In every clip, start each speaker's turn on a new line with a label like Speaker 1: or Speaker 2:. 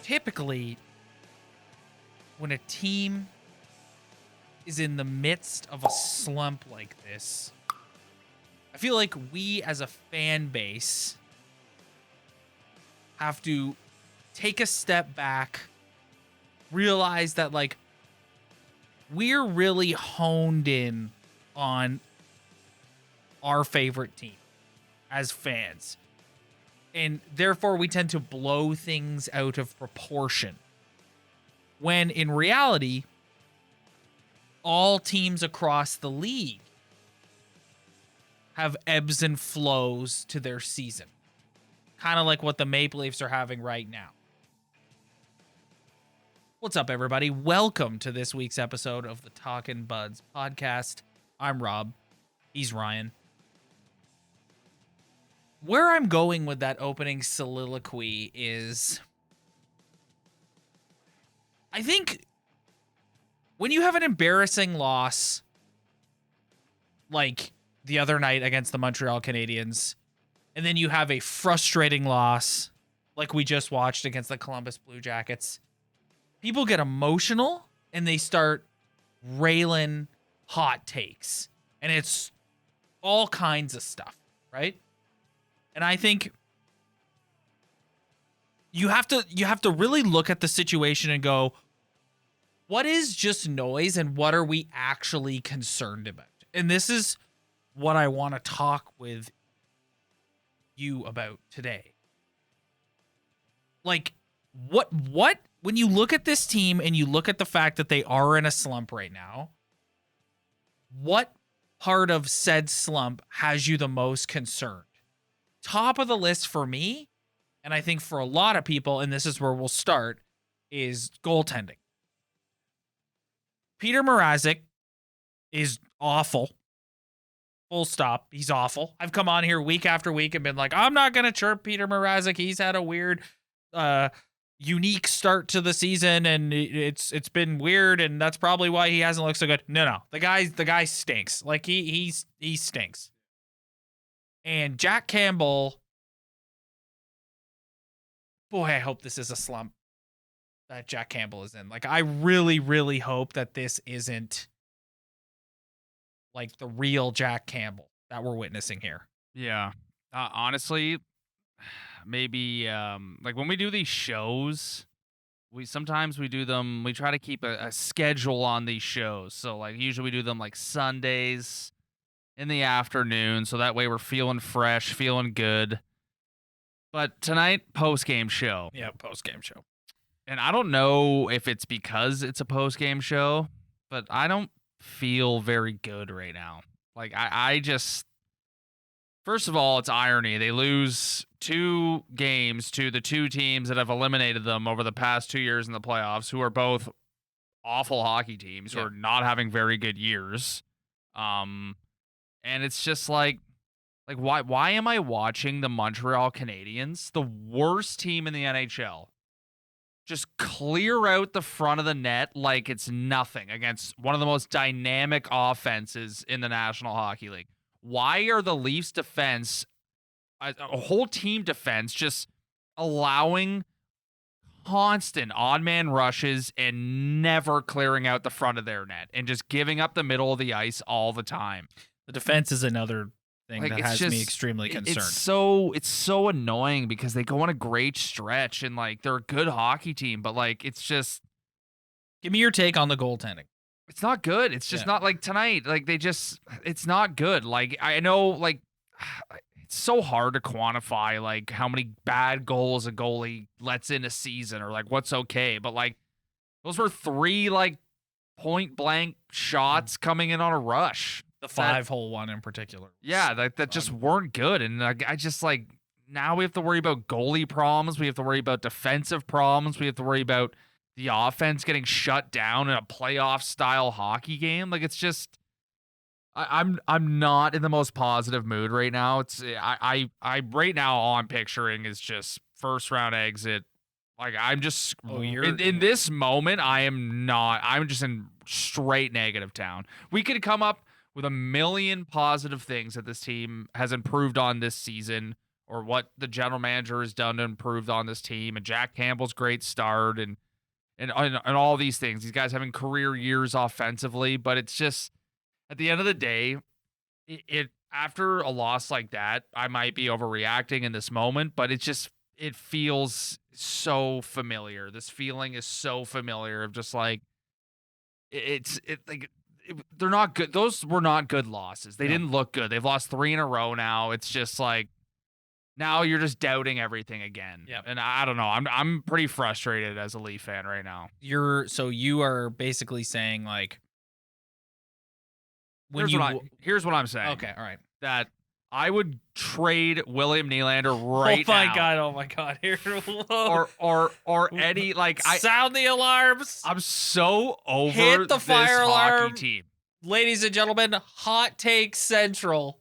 Speaker 1: typically when a team is in the midst of a slump like this, I feel like we as a fan base have to take a step back, realize that like we're really honed in on our favorite team as fans. And therefore we tend to blow things out of proportion. When in reality, all teams across the league have ebbs and flows to their season. Kind of like what the Maple Leafs are having right now. What's up, everybody? Welcome to this week's episode of the Talkin' Buds podcast. I'm Rob. He's Ryan. Where I'm going with that opening soliloquy is, I think when you have an embarrassing loss like the other night against the Montreal Canadiens, and then you have a frustrating loss like we just watched against the Columbus Blue Jackets, people get emotional and they start railing hot takes. And it's all kinds of stuff, right? And I think you have to really look at the situation and go, what is just noise and what are we actually concerned about? And this is what I want to talk with you about today. Like, what when you look at this team and you look at the fact that they are in a slump right now, what part of said slump has you the most concerned? Top of the list for me, and I think for a lot of people, and this is where we'll start, is goaltending. Peter Marazzic is awful. Full stop. He's awful. I've come on here week after week and been like, I'm not going to chirp Peter Marazzic. He's had a weird, unique start to the season, and it's been weird, and that's probably why he hasn't looked so good. No. The guy stinks. Like he stinks. And Jack Campbell, boy, I hope this is a slump that Jack Campbell is in. Like, I really, really hope that this isn't like the real Jack Campbell that we're witnessing here.
Speaker 2: Yeah. Honestly, maybe like when we do these shows, we do them, we try to keep a schedule on these shows. So like usually we do them like Sundays in the afternoon, so that way we're feeling fresh, feeling good. But tonight, post-game show.
Speaker 1: Yeah, post-game show.
Speaker 2: And I don't know if it's because it's a post-game show, but I don't feel very good right now. Like I just, first of all, it's irony. They lose 2 games to the 2 teams that have eliminated them over the past 2 years in the playoffs, who are both awful hockey teams, who are not having very good years. And it's just like why am I watching the Montreal Canadiens, the worst team in the NHL, just clear out the front of the net like it's nothing against one of the most dynamic offenses in the National Hockey League? Why are the Leafs defense, a whole team defense, just allowing constant odd-man rushes and never clearing out the front of their net and just giving up the middle of the ice all the time?
Speaker 1: The defense is another thing that has me extremely concerned.
Speaker 2: It's so annoying because they go on a great stretch and like they're a good hockey team, but like it's just,
Speaker 1: give me your take on the goaltending.
Speaker 2: It's not good. It's just not like tonight. Like it's not good. Like I know, like it's so hard to quantify like how many bad goals a goalie lets in a season or like what's okay, but like those were 3 like point blank shots coming in on a rush.
Speaker 1: The 5-hole one in particular.
Speaker 2: Yeah, that just weren't good. And I just like, now we have to worry about goalie problems. We have to worry about defensive problems. We have to worry about the offense getting shut down in a playoff style hockey game. Like it's just, I'm not in the most positive mood right now. It's I right now all I'm picturing is just first round exit. Like I'm just in this moment, I'm just in straight negative town. We could come up with a million positive things that this team has improved on this season, or what the general manager has done to improve on this team, and Jack Campbell's great start, and all these things. These guys having career years offensively, but it's just at the end of the day, it after a loss like that, I might be overreacting in this moment, but it feels so familiar. This feeling is so familiar of just like they're not good. Those were not good losses. They didn't look good. They've lost 3 in a row now. It's just like now you're just doubting everything again.
Speaker 1: Yep.
Speaker 2: And I don't know. I'm pretty frustrated as a Leaf fan right now.
Speaker 1: So you are basically saying like
Speaker 2: Here's what I'm saying.
Speaker 1: Okay, all right.
Speaker 2: That I would trade William Nylander right now.
Speaker 1: Oh my god. Here.
Speaker 2: Or Eddie, like
Speaker 1: sound the alarms.
Speaker 2: I'm so over
Speaker 1: Hit the
Speaker 2: this
Speaker 1: fire alarm.
Speaker 2: hockey team.
Speaker 1: Ladies and gentlemen, hot take central.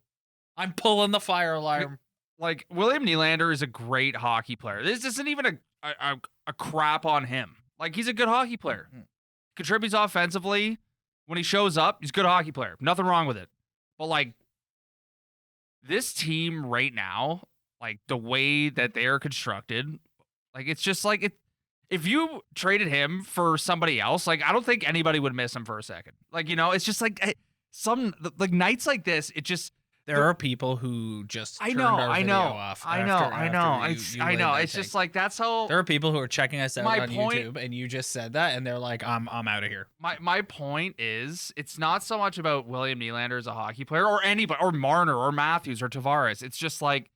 Speaker 1: I'm pulling the fire alarm.
Speaker 2: Like William Nylander is a great hockey player. This isn't even a crap on him. Like he's a good hockey player. Contributes offensively. When he shows up, he's a good hockey player. Nothing wrong with it. But like this team right now, like the way that they are constructed, like it's just like it. If you traded him for somebody else, like I don't think anybody would miss him for a second. Like, you know, it's just like some like nights like this, it just
Speaker 1: there are people who just
Speaker 2: I
Speaker 1: turned
Speaker 2: know.
Speaker 1: our video off.
Speaker 2: I know. It's just like that's how
Speaker 1: there are people who are checking us out on
Speaker 2: point,
Speaker 1: YouTube, and you just said that, and they're like, I'm out of here.
Speaker 2: My point is, it's not so much about William Nylander as a hockey player, or anybody, or Marner, or Matthews, or Tavares. It's just like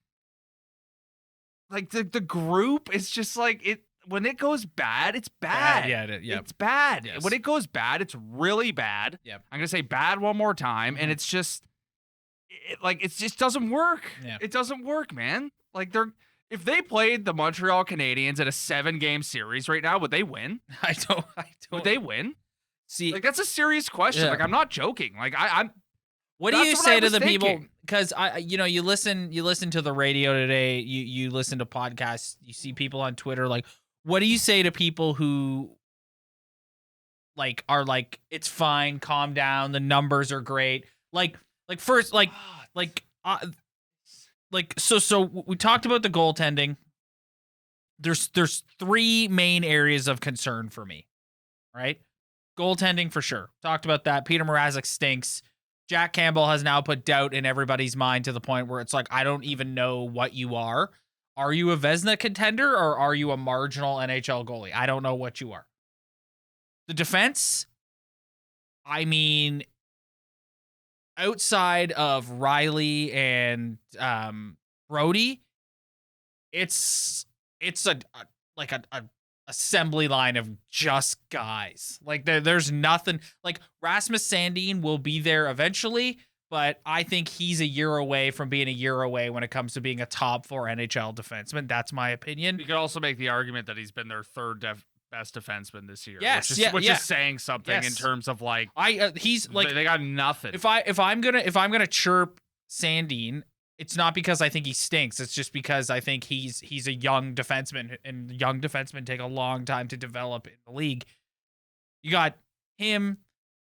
Speaker 2: the group is just like it. When it goes bad, it's bad. It's bad.
Speaker 1: Yes.
Speaker 2: When it goes bad, it's really bad.
Speaker 1: Yep.
Speaker 2: I'm gonna say bad one more time, and it's just. It just doesn't work.
Speaker 1: Yeah.
Speaker 2: It doesn't work, man. Like if they played the Montreal Canadiens in a 7-game series right now, would they win?
Speaker 1: I don't.
Speaker 2: Would they win?
Speaker 1: See,
Speaker 2: like that's a serious question.
Speaker 1: Yeah.
Speaker 2: Like I'm not joking. Like I'm.
Speaker 1: What do you say to the people? Because you listen to the radio today. You listen to podcasts. You see people on Twitter. Like, what do you say to people who like are like, it's fine, calm down, the numbers are great. So we talked about the goaltending. There's 3 main areas of concern for me, right? Goaltending for sure. Talked about that. Peter Marazzic stinks. Jack Campbell has now put doubt in everybody's mind to the point where it's like, I don't even know what you are. Are you a Vezina contender or are you a marginal NHL goalie? I don't know what you are. The defense, I mean, outside of Riley and Brody, it's a assembly line of just guys. Like there's nothing. Like Rasmus Sandin will be there eventually, but I think he's a year away from being a year away when it comes to being a top 4 NHL defenseman. That's my opinion.
Speaker 2: You could also make the argument that he's been their third best defenseman this year.
Speaker 1: Yes,
Speaker 2: which is saying something in terms of like
Speaker 1: he's like
Speaker 2: they got nothing.
Speaker 1: If I'm gonna chirp Sandin, it's not because I think he stinks. It's just because I think he's a young defenseman, and young defensemen take a long time to develop in the league. You got him,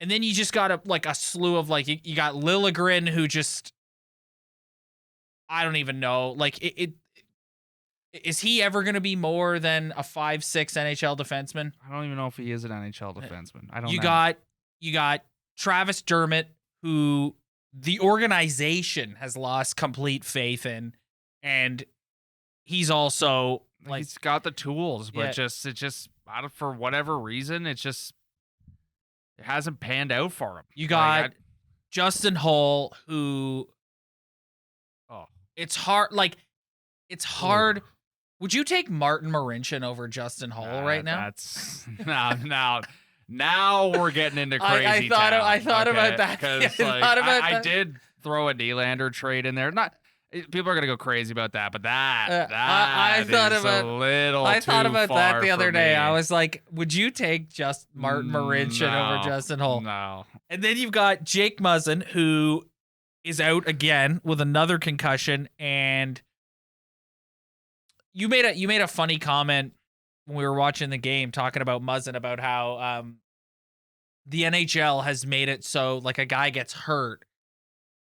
Speaker 1: and then you just got a slew of like you got Liljegren, who just I don't even know. Like is he ever going to be more than a 5'6" NHL defenseman?
Speaker 2: I don't even know if he is an NHL defenseman. I don't.
Speaker 1: You got Travis Dermott, who the organization has lost complete faith in, and he's also like
Speaker 2: he's got the tools, but for whatever reason, it hasn't panned out for him.
Speaker 1: You got Justin Hull, who it's hard. Like it's hard. Ooh. Would you take Martin Marincin over Justin Hull right now?
Speaker 2: That's now we're getting into crazy.
Speaker 1: I thought about that.
Speaker 2: I did throw a Nylander trade in there. Not people are gonna go crazy about that, but I thought about
Speaker 1: that the other day. I was like, would you take just Martin Marincin over Justin Hull?
Speaker 2: No.
Speaker 1: And then you've got Jake Muzzin, who is out again with another concussion, and you made a funny comment when we were watching the game talking about Muzzin, about how the NHL has made it so like a guy gets hurt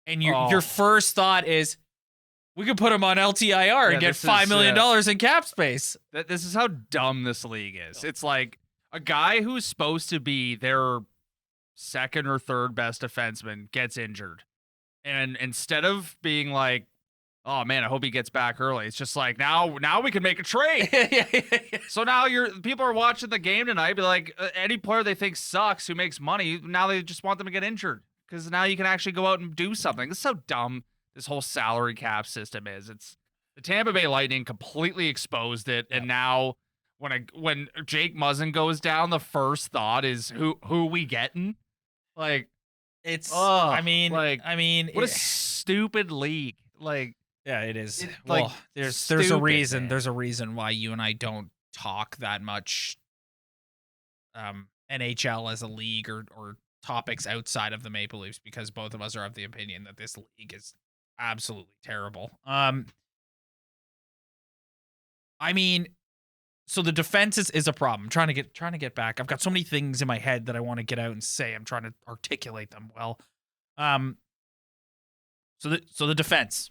Speaker 1: and your first thought is, We could put him on LTIR and get $5 million in cap space.
Speaker 2: This is how dumb this league is. It's like a guy who's supposed to be their second or third best defenseman gets injured. And instead of being like, oh man, I hope he gets back early, it's just like now we can make a trade. So now people are watching the game tonight, be like, any player they think sucks who makes money, now they just want them to get injured. Because now you can actually go out and do something. It's so dumb. This whole salary cap system is. It's the Tampa Bay Lightning completely exposed it, and now when Jake Muzzin goes down, the first thought is who we getting? Like
Speaker 1: it's.
Speaker 2: what
Speaker 1: a
Speaker 2: stupid league. Like
Speaker 1: yeah, it is.
Speaker 2: Like
Speaker 1: there's a reason. Man. There's a reason why you and I don't talk that much. NHL as a league or topics outside of the Maple Leafs, because both of us are of the opinion that this league is absolutely terrible. So the defense is a problem. I'm trying to get back. I've got so many things in my head that I want to get out and say. I'm trying to articulate them well. So the defense.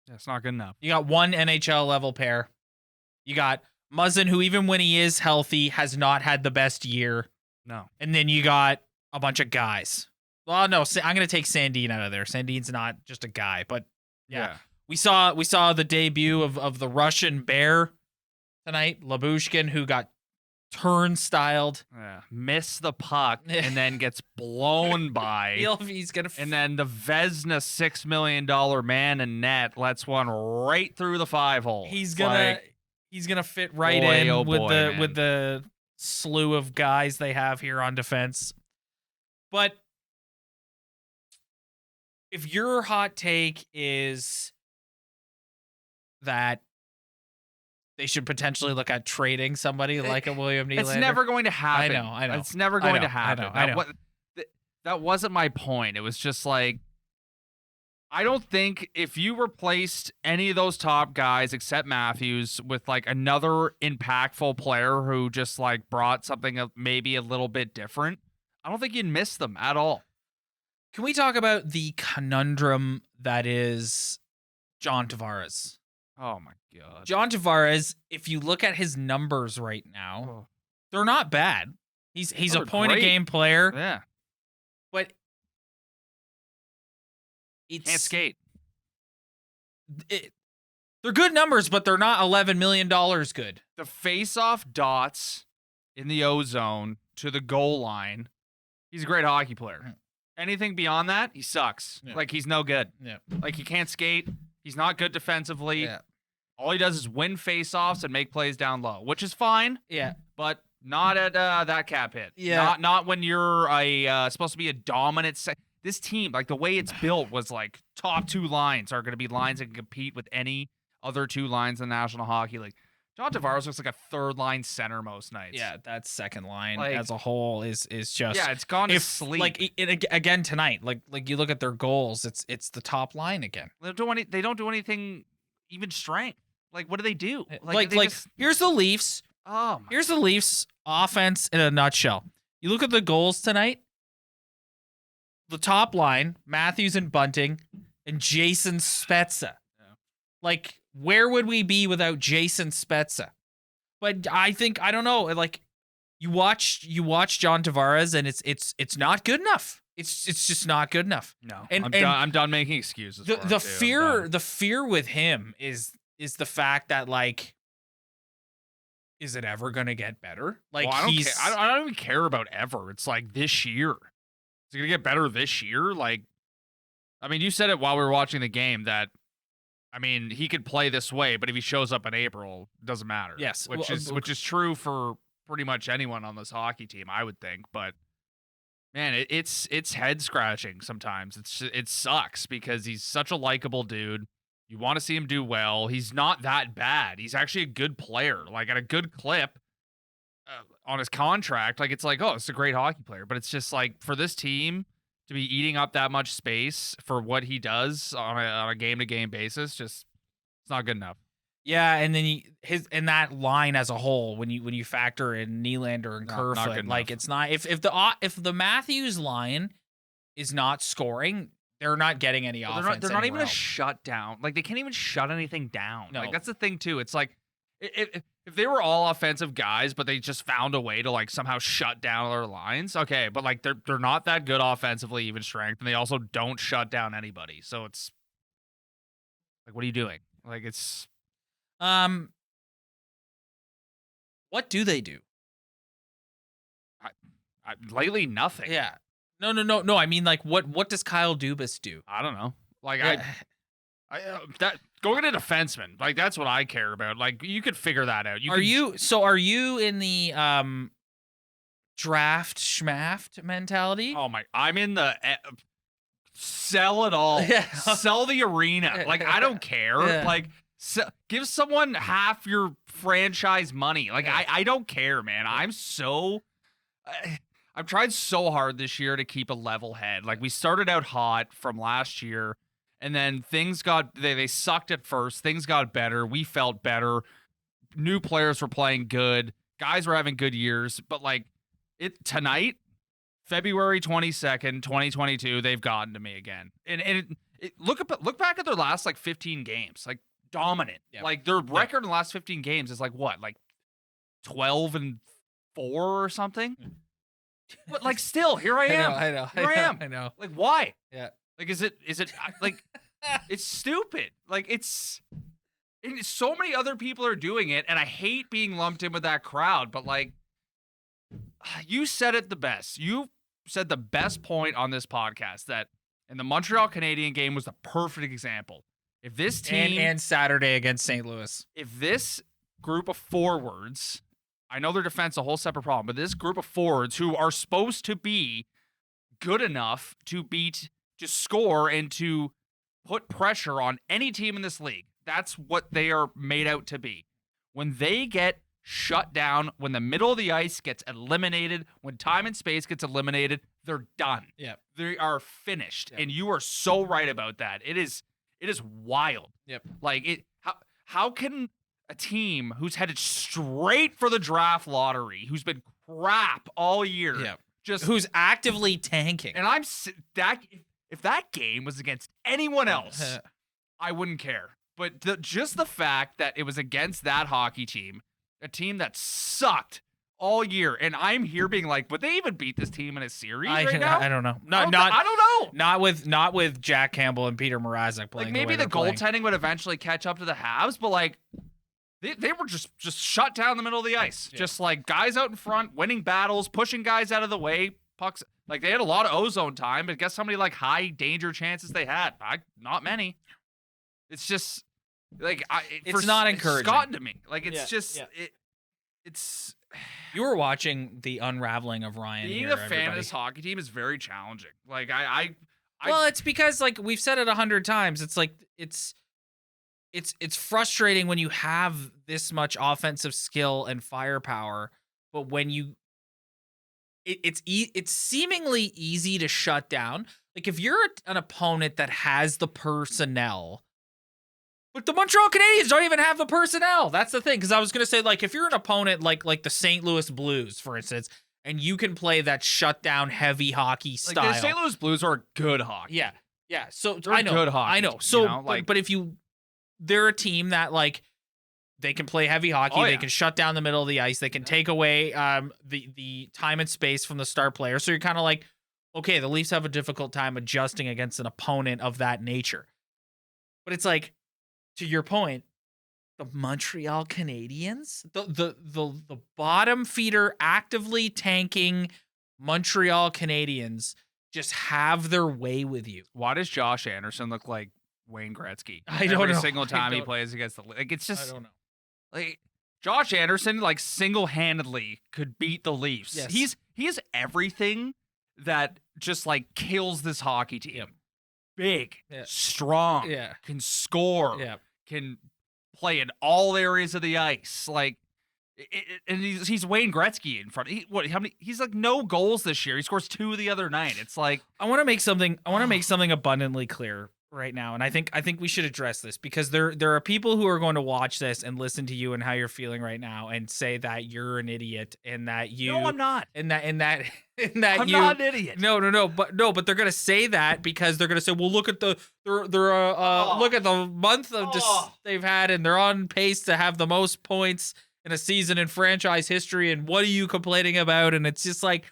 Speaker 2: That's not good enough.
Speaker 1: You got one NHL level pair. You got Muzzin, who even when he is healthy has not had the best year.
Speaker 2: No.
Speaker 1: And then you got a bunch of guys. Well, no, I'm going to take Sandin out of there. Sandin's not just a guy, but yeah. We saw the debut of the Russian Bear tonight, Labushkin, who got turnstyled.
Speaker 2: Yeah. Miss the puck and then gets blown by.
Speaker 1: He's gonna
Speaker 2: and then the Vezina $6 million man in net lets one right through the 5-hole.
Speaker 1: He's gonna fit right in with the slew of guys they have here on defense. But if your hot take is that they should potentially look at trading somebody like a William Nylander,
Speaker 2: it's never going to happen.
Speaker 1: I know.
Speaker 2: It's never going to happen.
Speaker 1: I know.
Speaker 2: That wasn't my point. It was just like, I don't think if you replaced any of those top guys except Matthews with like another impactful player who just like brought something maybe a little bit different, I don't think you'd miss them at all.
Speaker 1: Can we talk about the conundrum that is John Tavares?
Speaker 2: Oh my God.
Speaker 1: John Tavares, if you look at his numbers right now, they're not bad. He's a point a game player.
Speaker 2: Yeah.
Speaker 1: But it's
Speaker 2: can't skate.
Speaker 1: They're good numbers, but they're not $11 million good.
Speaker 2: The face-off dots in the O-zone to the goal line, he's a great hockey player. Anything beyond that, he sucks. Yeah. Like, he's no good.
Speaker 1: Yeah.
Speaker 2: Like, he can't skate. He's not good defensively.
Speaker 1: Yeah.
Speaker 2: All he does is win face-offs and make plays down low, which is fine.
Speaker 1: Yeah.
Speaker 2: But not at that cap hit.
Speaker 1: Yeah.
Speaker 2: Not when you're supposed to be a dominant this team, like the way it's built was like top two lines are going to be lines that can compete with any other two lines in the National Hockey League. John Tavares looks like a third line center most nights.
Speaker 1: Yeah, that second line as a whole is just
Speaker 2: it's gone to sleep.
Speaker 1: Like again tonight, like you look at their goals, it's the top line again.
Speaker 2: They don't do anything even strength. Like what do they do?
Speaker 1: Here's the Leafs. Here's the Leafs offense in a nutshell. You look at the goals tonight. The top line, Matthews and Bunting, and Jason Spezza.
Speaker 2: Yeah.
Speaker 1: Like, where would we be without Jason Spezza? But I don't know. Like, you watch John Tavares, and it's not good enough. It's just not good enough.
Speaker 2: No, I'm done making excuses.
Speaker 1: The fear with him is the fact that, like, is it ever gonna get better? Like,
Speaker 2: I don't even care about ever. It's like this year. Is it going to get better this year? Like, I mean, you said it while we were watching the game that, I mean, he could play this way, but if he shows up in April, it doesn't matter.
Speaker 1: Yes.
Speaker 2: Which is true for pretty much anyone on this hockey team, I would think. But, man, it's head scratching sometimes. It sucks because he's such a likable dude. You want to see him do well. He's not that bad. He's actually a good player, like at a good clip. On his contract, like it's like, oh, it's a great hockey player, but it's just like for this team to be eating up that much space for what he does on a game-to-game basis, just it's not good enough.
Speaker 1: Yeah, and then in that line as a whole, when you factor in Nylander and Kerfoot, like it's not if the Matthews line is not scoring, They're not getting any offense.
Speaker 2: They're not even a
Speaker 1: else.
Speaker 2: shutdown. Like, they can't even shut anything down.
Speaker 1: No.
Speaker 2: Like, that's the thing too. It's like if they were all offensive guys, but they just found a way to like somehow shut down their lines, okay. But like they're not that good offensively, even strength, and they also don't shut down anybody. So it's like, what are you doing? Like, it's
Speaker 1: what do they do?
Speaker 2: Lately nothing.
Speaker 1: Yeah. No. I mean, like, what does Kyle Dubas do?
Speaker 2: I don't know. Like,
Speaker 1: Yeah.
Speaker 2: that going to defenseman, like, that's what I care about. Like, you could figure that out.
Speaker 1: Are you in the draft schmaft mentality?
Speaker 2: Oh my! I'm in the sell it all.
Speaker 1: Yeah.
Speaker 2: Sell the arena. Like, I don't care.
Speaker 1: Yeah.
Speaker 2: Like, give someone half your franchise money. Like,
Speaker 1: Yeah.
Speaker 2: I don't care, man. I've tried so hard this year to keep a level head. Like, we started out hot from last year, and then things got they sucked at first. Things got better. We felt better. New players were playing good. Guys were having good years. But like tonight, February 22nd, 2022, they've gotten to me again. And look back at their last like 15 games. Like, dominant.
Speaker 1: Yeah.
Speaker 2: Like, their record in the last 15 games is like what? Like 12-4 or something? But like, still, here I am. Here I am.
Speaker 1: I know.
Speaker 2: Like, why?
Speaker 1: Yeah.
Speaker 2: Like, is it like it's stupid. Like, and so many other people are doing it, and I hate being lumped in with that crowd, but like, you said it the best. You said the best point on this podcast that in the Montreal Canadiens game was the perfect example. If this team
Speaker 1: and Saturday against St. Louis.
Speaker 2: If this group of forwards, I know their defense is a whole separate problem, but this group of forwards who are supposed to be good enough to score and to put pressure on any team in this league, that's what they are made out to be. When they get shut down, when the middle of the ice gets eliminated, when time and space gets eliminated, they're done.
Speaker 1: Yep.
Speaker 2: They are finished.
Speaker 1: Yep.
Speaker 2: And you are so right about that. It is wild.
Speaker 1: Yep.
Speaker 2: Like, how can a team who's headed straight for the draft lottery, who's been crap all year,
Speaker 1: who's actively tanking?
Speaker 2: And if that game was against anyone else, I wouldn't care. But just the fact that it was against that hockey team, a team that sucked all year, and I'm here being like, would they even beat this team in a series right now?
Speaker 1: I don't know.
Speaker 2: I don't know.
Speaker 1: Not with Jack Campbell and Peter Marazzic playing.
Speaker 2: Like, maybe the goaltending would eventually catch up to the Habs, but like, they were just shut down in the middle of the ice. Yeah. Just like guys out in front, winning battles, pushing guys out of the way, pucks. Like, they had a lot of ozone time, but guess how many like high danger chances they had? Not many. It's just like
Speaker 1: it's not encouraging.
Speaker 2: It's gotten to me. Like, it's it's.
Speaker 1: You were watching the unraveling of Ryan.
Speaker 2: Being a fan of this hockey team is very challenging. Like,
Speaker 1: well, it's because, like, we've said it 100 times. It's like it's frustrating when you have this much offensive skill and firepower, but when it's seemingly easy to shut down. Like, if you're an opponent that has the personnel. But the Montreal Canadiens don't even have the personnel. That's the thing. Because I was going to say, like, if you're an opponent like the St. Louis Blues, for instance, and you can play that shutdown heavy hockey style.
Speaker 2: Like, the St. Louis Blues are good hockey.
Speaker 1: Yeah. Yeah. So
Speaker 2: they're
Speaker 1: I know.
Speaker 2: Good hockey.
Speaker 1: I know. So,
Speaker 2: like,
Speaker 1: but if they're a team that, like, they can play heavy hockey. They can shut down the middle of the ice. They can take away the time and space from the star player. So you're kind of like, okay, the Leafs have a difficult time adjusting against an opponent of that nature. But it's like, to your point, the Montreal Canadiens, the bottom feeder, actively tanking Montreal Canadiens, just have their way with you.
Speaker 2: Why does Josh Anderson look like Wayne Gretzky
Speaker 1: I don't
Speaker 2: every
Speaker 1: know.
Speaker 2: single time he plays against the like? It's just
Speaker 1: I don't know.
Speaker 2: Like, Josh Anderson, like, single-handedly could beat the Leafs.
Speaker 1: Yes.
Speaker 2: He is everything that just like kills this hockey team.
Speaker 1: Yep.
Speaker 2: Big, strong, can score, can play in all areas of the ice. Like, and he's Wayne Gretzky in front. How many? He's like no goals this year. He scores 2 the other night. It's like,
Speaker 1: I want to make something abundantly clear right now, and I think we should address this because there are people who are going to watch this and listen to you and how you're feeling right now and say that you're an idiot and that you
Speaker 2: No, I'm not.
Speaker 1: and that I'm
Speaker 2: not an idiot.
Speaker 1: But they're gonna say that because they're gonna say, well, look at the look at the month of they've had, and they're on pace to have the most points in a season in franchise history, and what are you complaining about? And it's just like,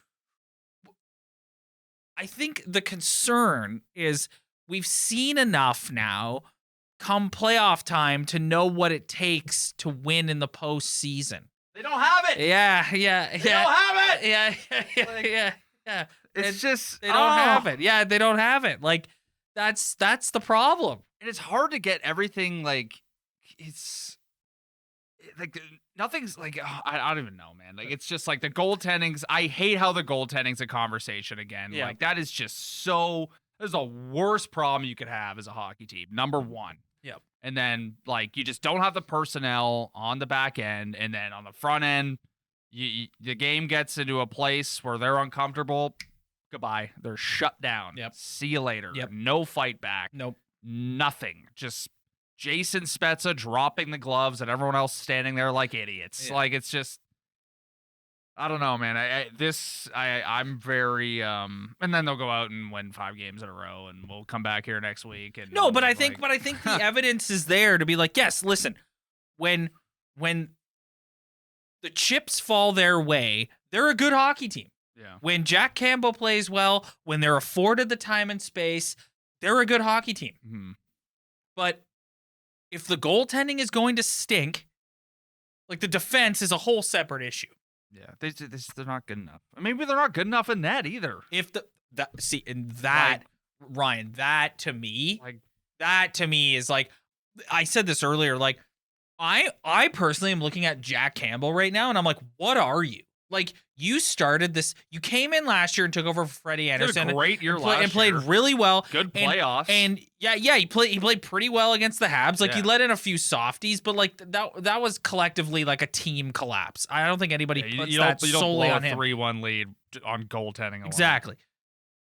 Speaker 1: I think the concern is we've seen enough now come playoff time to know what it takes to win in the postseason.
Speaker 2: They don't have it.
Speaker 1: Yeah.
Speaker 2: They don't have it.
Speaker 1: Yeah.
Speaker 2: It's just
Speaker 1: they don't have it. Yeah, they don't have it. Like that's the problem.
Speaker 2: And it's hard to get everything like it's like nothing's like I don't even know, man. Like it's just like the goaltendings. I hate how the goaltending's a conversation again.
Speaker 1: Yeah.
Speaker 2: Like that is just so. That's the worst problem you could have as a hockey team. Number one.
Speaker 1: Yep.
Speaker 2: And then like you just don't have the personnel on the back end, and then on the front end, the game gets into a place where they're uncomfortable. Goodbye. They're shut down.
Speaker 1: Yep.
Speaker 2: See you later.
Speaker 1: Yep.
Speaker 2: No fight back.
Speaker 1: Nope.
Speaker 2: Nothing. Just Jason Spezza dropping the gloves and everyone else standing there like idiots.
Speaker 1: Yeah.
Speaker 2: Like it's just, I don't know, man. I'm very and then they'll go out and win 5 games in a row, and we'll come back here next week. And
Speaker 1: No, but I
Speaker 2: like,
Speaker 1: think the evidence is there to be like, yes, listen, when the chips fall their way, they're a good hockey team.
Speaker 2: Yeah.
Speaker 1: When Jack Campbell plays well, when they're afforded the time and space, they're a good hockey team.
Speaker 2: Mm-hmm.
Speaker 1: But if the goaltending is going to stink, like the defense is a whole separate issue.
Speaker 2: Yeah, they're not good enough. Maybe they're not good enough in net either.
Speaker 1: If Ryan, that to me is like, I said this earlier, like I personally am looking at Jack Campbell right now and I'm like, what are you? Like you started this, you came in last year and took over for Freddie Anderson.
Speaker 2: Did a great year last
Speaker 1: and played
Speaker 2: year.
Speaker 1: really well.
Speaker 2: Good playoffs.
Speaker 1: And he played pretty well against the Habs. Like he let in a few softies, but like that was collectively like a team collapse. I don't think anybody puts that solely on him.
Speaker 2: 3-1 lead on goaltending alone.
Speaker 1: Exactly.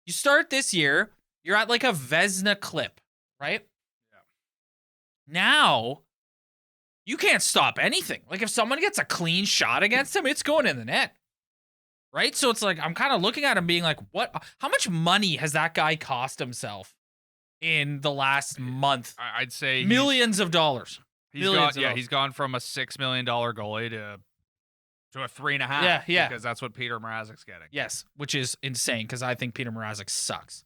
Speaker 1: You start this year, you're at like a Vezina clip, right?
Speaker 2: Yeah.
Speaker 1: Now you can't stop anything. Like if someone gets a clean shot against him, it's going in the net. Right? So it's like I'm kind of looking at him being like, what? How much money has that guy cost himself in the last month?
Speaker 2: I'd say
Speaker 1: millions of dollars.
Speaker 2: He's gone from a $6 million goalie to a 3.5.
Speaker 1: Yeah.
Speaker 2: Because that's what Peter Marazic's getting.
Speaker 1: Yes, which is insane because I think Peter Marazzic sucks.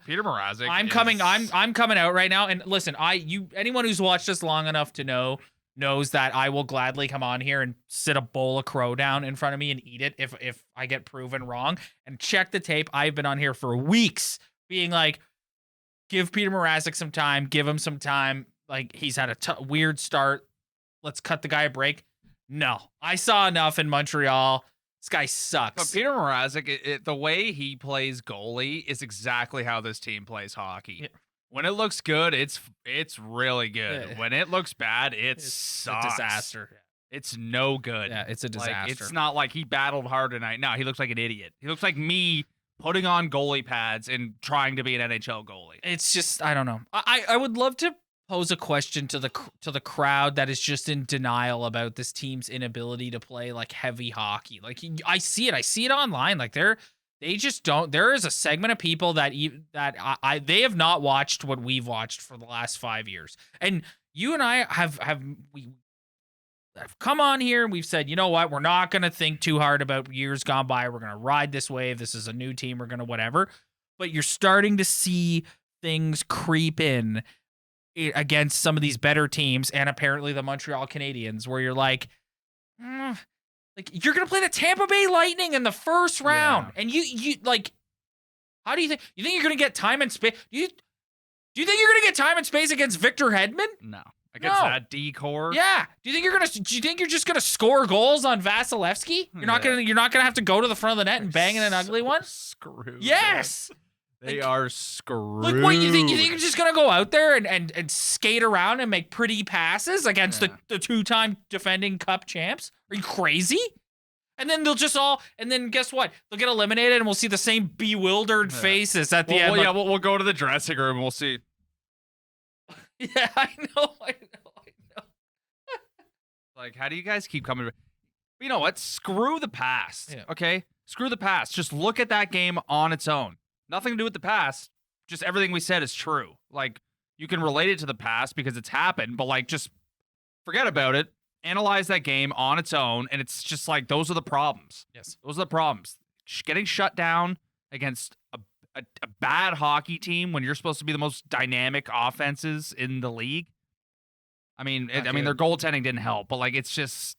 Speaker 2: Peter Marazzic.
Speaker 1: I'm coming out right now, and listen, anyone who's watched us long enough to knows that I will gladly come on here and sit a bowl of crow down in front of me and eat it if I get proven wrong. And check the tape. I've been on here for weeks being like, give Peter Marazzic some time, give him some time. Like he's had a weird start. Let's cut the guy a break. No, I saw enough in Montreal. This guy sucks.
Speaker 2: But Peter Marazzic, the way he plays goalie is exactly how this team plays hockey. Yeah. When it looks good, it's really good. Yeah. When it looks bad, it's
Speaker 1: a disaster.
Speaker 2: It's no good.
Speaker 1: Yeah, it's a disaster.
Speaker 2: Like, it's not like he battled hard tonight. No, he looks like an idiot. He looks like me putting on goalie pads and trying to be an NHL goalie.
Speaker 1: It's just, I don't know. I would love to pose a question to the crowd that is just in denial about this team's inability to play like heavy hockey. Like I see it online. Like they just don't. There is a segment of people that they have not watched what we've watched for the last 5 years. And you and I have come on here and we've said, you know what, we're not going to think too hard about years gone by. We're going to ride this wave. This is a new team. We're going to whatever. But you're starting to see things creep in against some of these better teams, and apparently the Montreal Canadiens, where you're like, like you're gonna play the Tampa Bay Lightning in the first round, and you like, how do you think you're gonna get time and space? Do you think you're gonna get time and space against Victor Hedman?
Speaker 2: No, against that D-core.
Speaker 1: Yeah. Do you think you're just gonna score goals on Vasilevsky? You're not gonna have to go to the front of the net and bang in an ugly one.
Speaker 2: Screwed.
Speaker 1: Yes.
Speaker 2: Man. They are screwed.
Speaker 1: Like, what, you think you're just going to go out there and skate around and make pretty passes against the two-time defending cup champs? Are you crazy? And then then guess what? They'll get eliminated and we'll see the same bewildered faces at the end.
Speaker 2: We'll go to the dressing room and we'll see.
Speaker 1: Yeah, I know.
Speaker 2: Like, how do you guys keep coming? You know what? Screw the past.
Speaker 1: Yeah.
Speaker 2: Okay? Screw the past. Just look at that game on its own. Nothing to do with the past. Just everything we said is true. Like, you can relate it to the past because it's happened, but like, just forget about it. Analyze that game on its own, and it's just like, those are the problems.
Speaker 1: Yes.
Speaker 2: Those are the problems. Getting shut down against a bad hockey team when you're supposed to be the most dynamic offenses in the league. I mean, their goaltending didn't help, but like, it's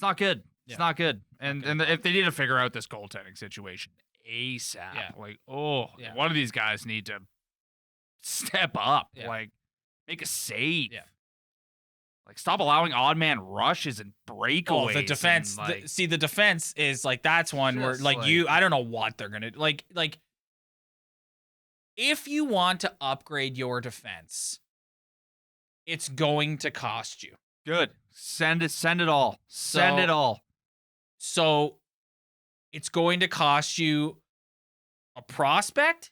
Speaker 2: not good. It's not good. And if they need to figure out this goaltending situation ASAP, like, one of these guys need to step up, like, make a save.
Speaker 1: Yeah.
Speaker 2: Like, stop allowing odd man rushes and breakaways.
Speaker 1: Oh, the defense.
Speaker 2: And, like,
Speaker 1: the defense is like, that's one where like I don't know what they're gonna like. If you want to upgrade your defense, it's going to cost you.
Speaker 2: Good. Send it all. Send it all.
Speaker 1: So it's going to cost you a prospect,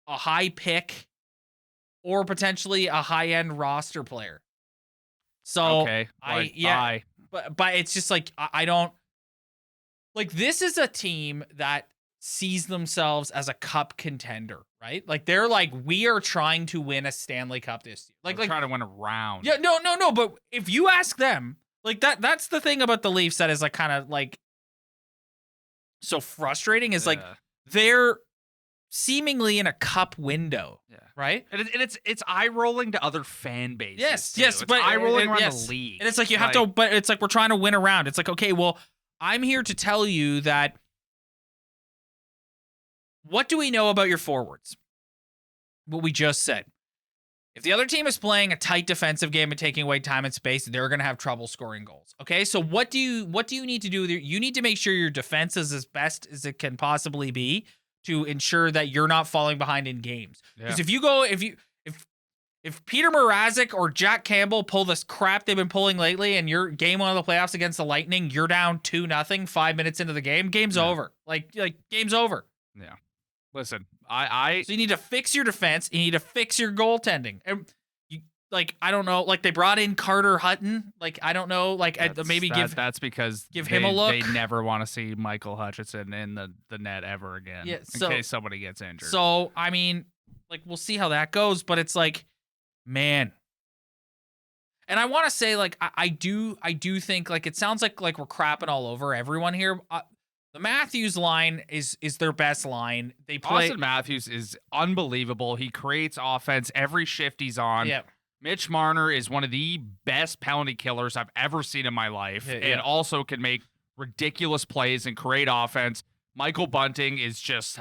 Speaker 1: a high pick, or potentially a high-end roster player. So
Speaker 2: okay,
Speaker 1: but it's just like I don't like, this is a team that sees themselves as a cup contender, right? Like, they're like, we are trying to win a Stanley Cup this year. Like
Speaker 2: trying to win a round.
Speaker 1: Yeah, no. But if you ask them, like, that's the thing about the Leafs that is like kind of like so frustrating is like they're seemingly in a cup window, right?
Speaker 2: And it's eye rolling to other fan bases.
Speaker 1: Yes,
Speaker 2: but eye rolling around the league.
Speaker 1: And it's like you have to, but it's like we're trying to win a round. It's like, okay, well, I'm here to tell you that. What do we know about your forwards? What we just said. If the other team is playing a tight defensive game and taking away time and space, they're going to have trouble scoring goals. Okay, so what do you need to do? You need to make sure your defense is as best as it can possibly be to ensure that you're not falling behind in games. Because if Peter Marazzic or Jack Campbell pull this crap they've been pulling lately, and your game one of the playoffs against the Lightning, you're down 2-0, 5 minutes into the game, game's over. Like game's over.
Speaker 2: Yeah. Listen,
Speaker 1: So you need to fix your defense. You need to fix your goaltending. And I don't know. Like, they brought in Carter Hutton. Like, I don't know. Like,
Speaker 2: that's because
Speaker 1: give him a look.
Speaker 2: They never want to see Michael Hutchinson in the net ever again. Yeah, in case somebody gets injured.
Speaker 1: So I mean, like, we'll see how that goes. But it's like, man. And I want to say, like, I do think, like, it sounds like we're crapping all over everyone here. The Matthews line is their best line. They play.
Speaker 2: Austin Matthews is unbelievable. He creates offense every shift he's on.
Speaker 1: Yeah.
Speaker 2: Mitch Marner is one of the best penalty killers I've ever seen in my life, and also can make ridiculous plays and create offense. Michael Bunting is just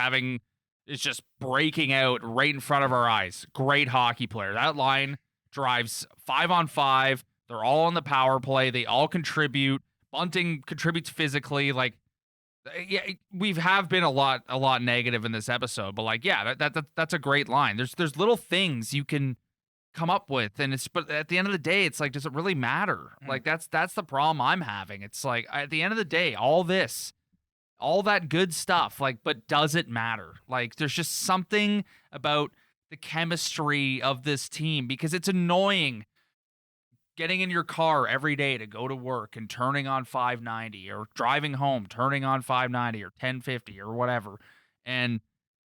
Speaker 2: breaking out right in front of our eyes. Great hockey player. That line drives 5-on-5. They're all on the power play. They all contribute. Bunting contributes physically. Like, yeah, we have been a lot negative in this episode, but like, yeah, that's a great line. There's little things you can come up with, but at the end of the day, it's like, does it really matter? Like, that's the problem I'm having. It's like, at the end of the day, all that good stuff, like, but does it matter? Like, there's just something about the chemistry of this team, because it's annoying getting in your car every day to go to work and turning on 590, or driving home, turning on 590 or 1050 or whatever, and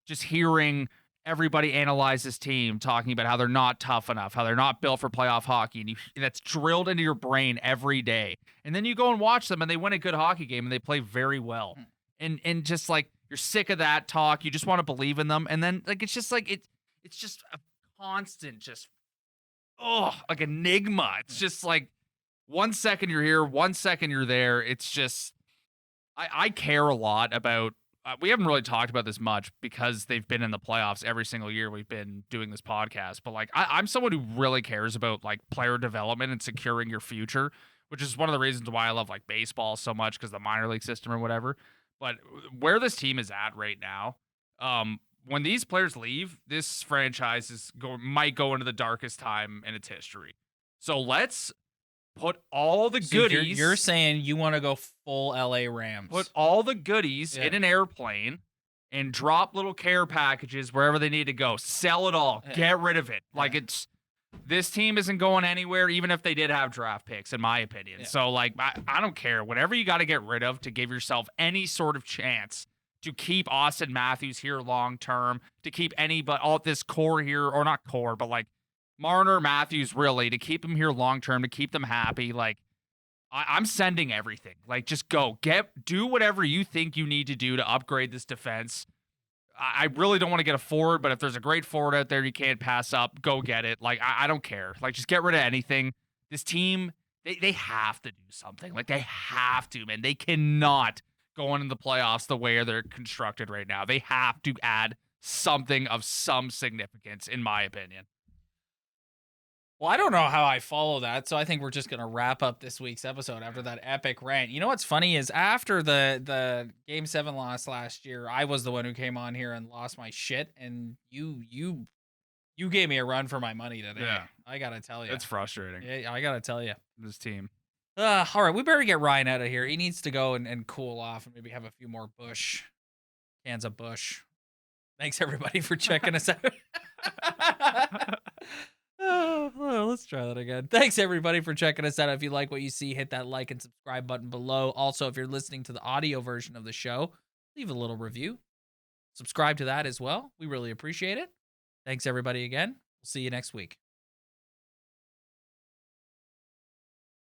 Speaker 2: just hearing everybody analyze this team, talking about how they're not tough enough, how they're not built for playoff hockey, and that's drilled into your brain every day. And then you go and watch them, and they win a good hockey game, and they play very well. And just like, you're sick of that talk. You just want to believe in them. And then, like, it's just like, it's just a constant, just, like, enigma. It's just like, 1 second you're here, 1 second you're there. It's just, I care a lot about, we haven't really talked about this much because they've been in the playoffs every single year we've been doing this podcast. But like, I'm someone who really cares about like player development and securing your future, which is one of the reasons why I love like baseball so much, because the minor league system or whatever. But where this team is at right now, when these players leave, this franchise might go into the darkest time in its history. So let's put all the goodies.
Speaker 1: You're saying you want to go full LA Rams.
Speaker 2: Put all the goodies in an airplane and drop little care packages wherever they need to go. Sell it all. Get rid of it. Like, it's This team isn't going anywhere, even if they did have draft picks, in my opinion.
Speaker 1: Yeah.
Speaker 2: So, like, I don't care. Whatever you got to get rid of to give yourself any sort of chance to keep Austin Matthews here long term, to keep all this core here, or not core, but like Marner, Matthews, really, to keep them here long term, to keep them happy. Like, I'm sending everything. Like, just go. Do whatever you think you need to do to upgrade this defense. I really don't want to get a forward, but if there's a great forward out there you can't pass up, go get it. Like, I don't care. Like, just get rid of anything. This team, they have to do something. Like, they have to, man. They cannot go into the playoffs the way they're constructed right now. They have to add something of some significance, in my opinion.
Speaker 1: Well, I don't know how I follow that, so I think we're just going to wrap up this week's episode after that epic rant. You know what's funny is after the Game 7 loss last year, I was the one who came on here and lost my shit, and you gave me a run for my money today.
Speaker 2: Yeah.
Speaker 1: I got to tell you.
Speaker 2: It's frustrating.
Speaker 1: Yeah, I got to tell you.
Speaker 2: This team.
Speaker 1: All right, we better get Ryan out of here. He needs to go and cool off and maybe have a few more cans of Bush. Thanks, everybody, for checking us out. Well, let's try that again. Thanks, everybody, for checking us out. If you like what you see, hit that like and subscribe button below. Also, if you're listening to the audio version of the show, leave a little review. Subscribe to that as well. We really appreciate it. Thanks, everybody, again. We'll see you next week.